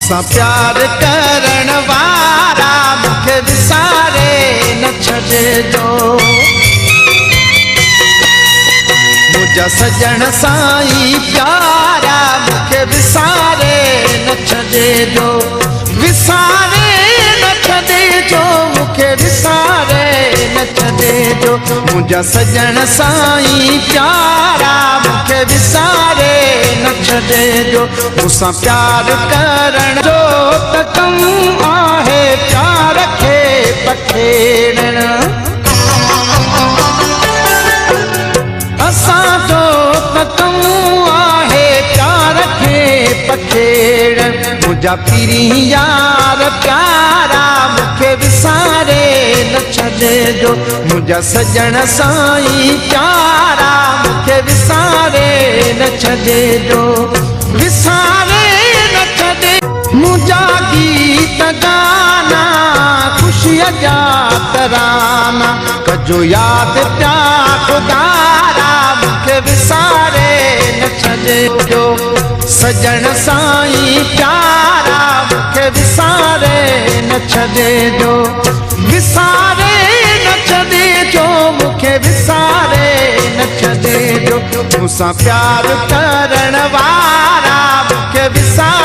सा प्यार करण वारा मुखे विसारे न छॾिजो। मुंहिंजा सजण साईं प्यारा मुखे विसारे न छॾिजो। विसारे न छॾिजो मुखे विसारे न छॾिजो। मुंहिंजा सजण साईं प्यारा मुखे विसारे न छॾिजो। मूंसां प्यार करण जो त कमु आहे प्यार खे पखेड़ण। असांजो त कमु आहे प्यार खे पखेड़ण। मुंहिंजा पीरी यार प्यारा मुखे विसारे न छॾिजो। मुंहिंजा सजण साईं प्यारा मुखे विसारे न छॾिजो। विसारे न छॾे मुंहिंजा गीत गाना ख़ुशीअ जा तराना। कजो यादि प्या ख़ुदारा मुखे विसारे न छॾिजो। सजण साईं प्यारा मुखे विसारे न छॾिजो। विसारे न छॾिजो मुखे विसारे न छॾिजो। मूंसां प्यार करण वारा मुखे विसारे